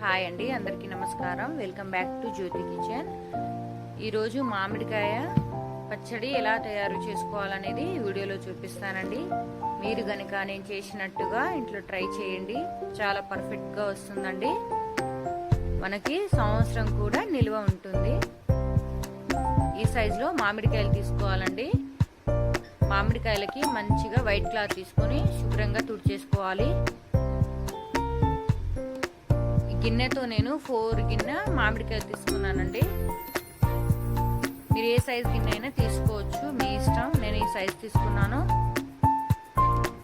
Hi అండి, అందరికీ నమస్కారం. Welcome back to Jyothi kitchen. ఈరోజు మామిడికాయ పచ్చడి ఎలా తయారు చేసుకోవాలనేది వీడియోలో చూపిస్తానండి. మీరు గనుక నేను చేసినట్టుగా ఇంట్లో ట్రై చేయండి, చాలా పర్ఫెక్ట్గా వస్తుందండి. మనకి సంవత్సరం కూడా నిల్వ ఉంటుంది. ఈ సైజులో మామిడికాయలు తీసుకోవాలండి. మామిడికాయలకి మంచిగా వైట్ క్లాత్ తీసుకొని శుభ్రంగా తుడిచేసుకోవాలి. గిన్నెతో నేను 4 గిన్నె మామిడికాయలు తీసుకున్నానండి. మీరు ఏ సైజ్ గిన్నె అయినా తీసుకోవచ్చు, మీ ఇష్టం. నేను ఈ సైజ్ తీసుకున్నాను.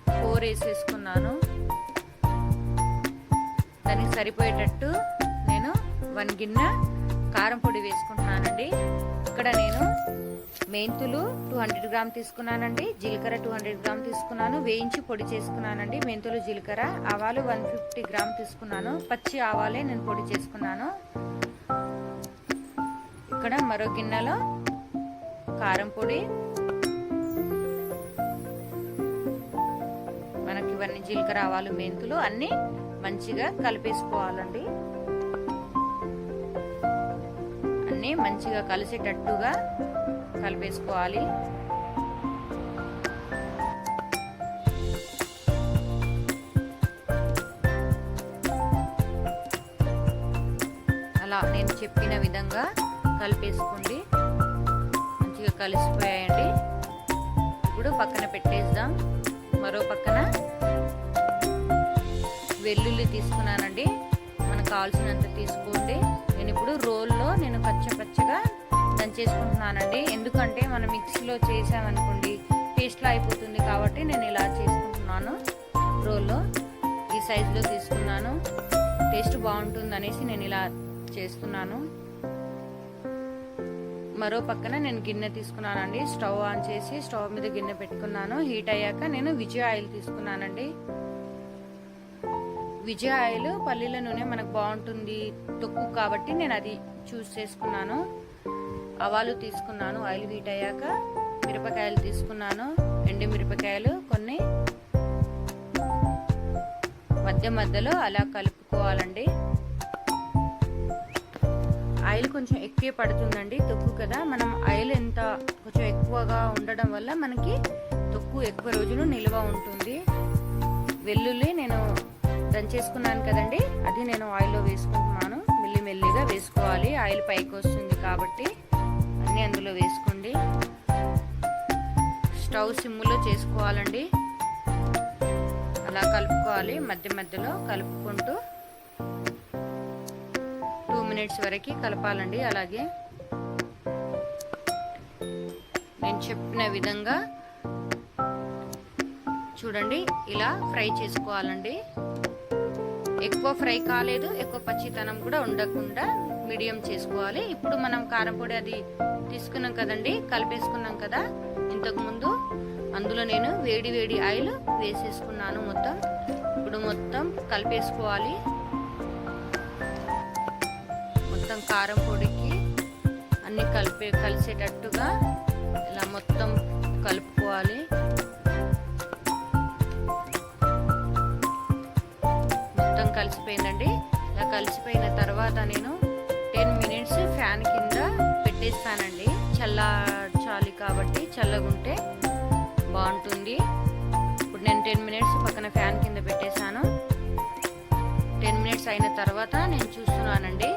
4 వేసేసుకున్నాను. దానికి సరిపోయేటట్టు నేను 1 గిన్నె కారం పొడి వేసుకుంటున్నానండి. ఇక్కడ నేను మెంతులు 200 గ్రామ్ తీసుకున్నానండి. జీలకర్ర 200 గ్రామ్ తీసుకున్నాను, వేయించి పొడి చేసుకున్నానండి. మెంతులు, జీలకర్ర. ఆవాలు 150 గ్రామ్ తీసుకున్నాను. పచ్చి ఆవాలే నేను పొడి చేసుకున్నాను. ఇక్కడ మరో గిన్నెలో కారం పొడి. మనకి ఇవన్నీ జీలకర్ర, ఆవాలు, మెంతులు అన్నీ మంచిగా కలిపేసుకోవాలండి. అన్నీ మంచిగా కలిసేటట్టుగా కలిపేసుకోవాలి. అలా నేను చెప్పిన విధంగా కలిపేసుకోండి. మంచిగా కలిసిపోయాయండి. ఇప్పుడు పక్కన పెట్టేద్దాం. మరో పక్కన వెల్లుల్లి తీసుకున్నానండి. మనకు కావాల్సినంత తీసుకోండి. నేను ఇప్పుడు రోల్లో పచ్చగా దంచేసుకుంటున్నానండి. ఎందుకంటే మనం మిక్సీలో చేసామనుకోండి పేస్ట్లో అయిపోతుంది, కాబట్టి నేను ఇలా చేసుకుంటున్నాను. రోల్లో ఈ సైజులో తీసుకున్నాను. టేస్ట్ బాగుంటుంది అనేసి నేను ఇలా చేస్తున్నాను. మరో పక్కన నేను గిన్నె తీసుకున్నానండి. స్టవ్ ఆన్ చేసి స్టవ్ మీద గిన్నె పెట్టుకున్నాను. హీట్ అయ్యాక నేను విజయ ఆయిల్ తీసుకున్నానండి. విజయ ఆయిల్ పల్లీల నూనె మనకు బాగుంటుంది, తొక్కు, కాబట్టి నేను అది చూస్ చేసుకున్నాను. ఆవాలు తీసుకున్నాను. ఆయిల్ హీట్ అయ్యాక మిరపకాయలు తీసుకున్నాను. ఎండు మిరపకాయలు కొన్ని మధ్యలో అలా కలుపుకోవాలండి. ఆయిల్ కొంచెం ఎక్కువ పడుతుందండి, తొక్కు కదా. మనం ఆయిల్ ఎంత కొంచెం ఎక్కువగా ఉండడం వల్ల మనకి తొక్కు ఎక్కువ రోజులు నిల్వ ఉంటుంది. వెల్లుల్లి నేను దంచేసుకున్నాను కదండి, అది నేను ఆయిల్లో వేసుకుంటున్నాను. మెల్లిగా వేసుకోవాలి, ఆయిల్ పైకి వస్తుంది కాబట్టి అన్నీ అందులో వేసుకోండి. స్టవ్ సిమ్లో చేసుకోవాలండి. అలా కలుపుకోవాలి. మధ్యలో కలుపుకుంటూ 2 మినిట్స్ వరకు కలపాలండి. అలాగే నేను చెప్పిన విధంగా చూడండి, ఇలా ఫ్రై చేసుకోవాలండి. ఎక్కువ ఫ్రై కాలేదు, ఎక్కువ పచ్చితనం కూడా ఉండకుండా మీడియం చేసుకోవాలి. ఇప్పుడు మనం కారం పొడి అది తీసుకున్నాం కదండి, కలిపేసుకున్నాం కదా ఇంతకు ముందు. అందులో నేను వేడి ఆయిల్ వేసేసుకున్నాను. ఇప్పుడు మొత్తం కలిపేసుకోవాలి. మొత్తం కారం పొడికి అన్ని కలిసేటట్టుగా ఇలా మొత్తం కలుపుకోవాలి. కలిసిపోయిందండి. ఇలా కలిసిపోయిన తర్వాత నేను 10 మినిట్స్ ఫ్యాన్ కింద పెట్టేస్తానండి. చల్లార్చాలి కాబట్టి, చల్లగుంటే బాగుంటుంది. ఇప్పుడు నేను 10 మినిట్స్ పక్కన ఫ్యాన్ కింద పెట్టేశాను. 10 మినిట్స్ అయిన తర్వాత నేను చూస్తున్నానండి,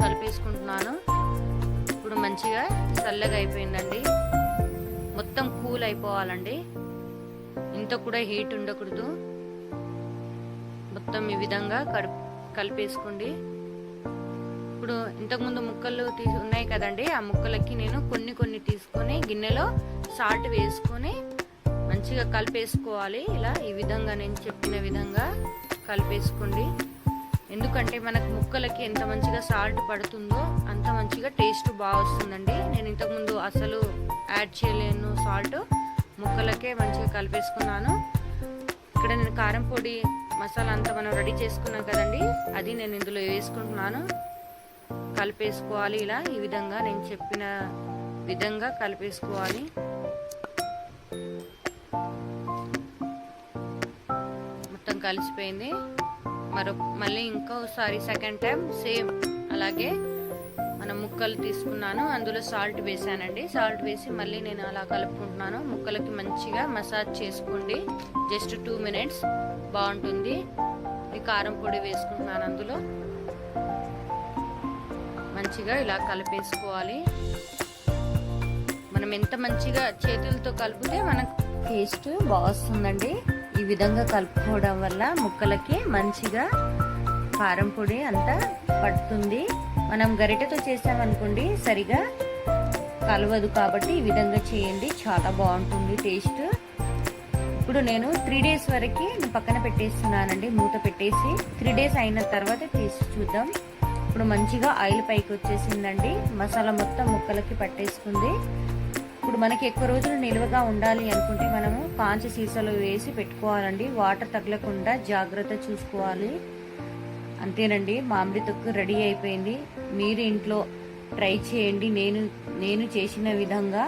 కలిపేసుకుంటున్నాను. ఇప్పుడు మంచిగా చల్లగా అయిపోయిందండి. మొత్తం కూల్ అయిపోవాలండి, ఇంత కూడా హీట్ ఉండకూడదు. మొత్తం ఈ విధంగా కలిపేసుకోండి. ఇప్పుడు ఇంతకుముందు ముక్కలు ఉన్నాయి కదండి, ఆ ముక్కలకి నేను కొన్ని తీసుకొని గిన్నెలో సాల్ట్ వేసుకొని మంచిగా కలిపేసుకోవాలి. ఇలా ఈ విధంగా నేను చెప్పిన విధంగా కలిపేసుకోండి. ఎందుకంటే మనకు ముక్కలకి ఎంత మంచిగా సాల్ట్ పడుతుందో అంత మంచిగా టేస్ట్ బాగా వస్తుందండి. నేను ఇంతకుముందు అసలు యాడ్ చేయలేను సాల్ట్, ముక్కలకే మంచిగా కలిపేసుకున్నాను. ఇక్కడ నేను కారం పొడి మసాలా అంతా మనం రెడీ చేసుకున్నాం కదండి, అది నేను ఇందులో వేసుకుంటున్నాను. కలిపేసుకోవాలి. ఇలా ఈ విధంగా నేను చెప్పిన విధంగా కలిపేసుకోవాలి. మొత్తం కలిసిపోయింది. మళ్ళీ ఇంకోసారి సెకండ్ టైం సేమ్ అలాగే మనం ముక్కలు తీసుకున్నాను, అందులో సాల్ట్ వేసానండి. సాల్ట్ వేసి మళ్ళీ నేను అలా కలుపుకుంటున్నాను. ముక్కలకి మంచిగా మసాజ్ చేసుకోండి, జస్ట్ 2 minutes బాగుంటుంది. ఈ కారం పొడి వేసుకుంటున్నాను, అందులో మంచిగా ఇలా కలిపేసుకోవాలి. మనం ఎంత మంచిగా చేతులతో కలిపితే మనకు టేస్ట్ బాగుంటుందండి. ఈ విధంగా కలుపుకోవడం వల్ల ముక్కలకి మంచిగా కారం పొడి అంతా పడుతుంది. మనం గరిటెతో చేసామనుకోండి సరిగా కలవదు, కాబట్టి ఈ విధంగా చేయండి, చాలా బాగుంటుంది టేస్ట్. ఇప్పుడు నేను 3 days వరకు పక్కన పెట్టేస్తున్నానండి, మూత పెట్టేసి. 3 days అయిన తర్వాత తీసి చూద్దాం. ఇప్పుడు మంచిగా ఆయిల్ పైకి వచ్చేసిందండి, మసాలా మొత్తం ముక్కలకి పట్టేసుకుంది. ఇప్పుడు మనకి ఎక్కువ రోజులు నిల్వగా ఉండాలి అనుకుంటే మనము కాంచ సీసాలో వేసి పెట్టుకోవాలండి, వాటర్ తగలకుండా జాగ్రత్త చూసుకోవాలి. అంతేనండి, మామిడి తొక్కు రెడీ అయిపోయింది. మీరు ఇంట్లో ట్రై చేయండి, నేను చేసిన విధంగా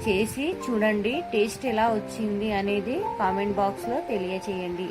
చేసి చూడండి. టేస్ట్ ఎలా వచ్చింది అనేది కామెంట్ బాక్స్లో తెలియచేయండి.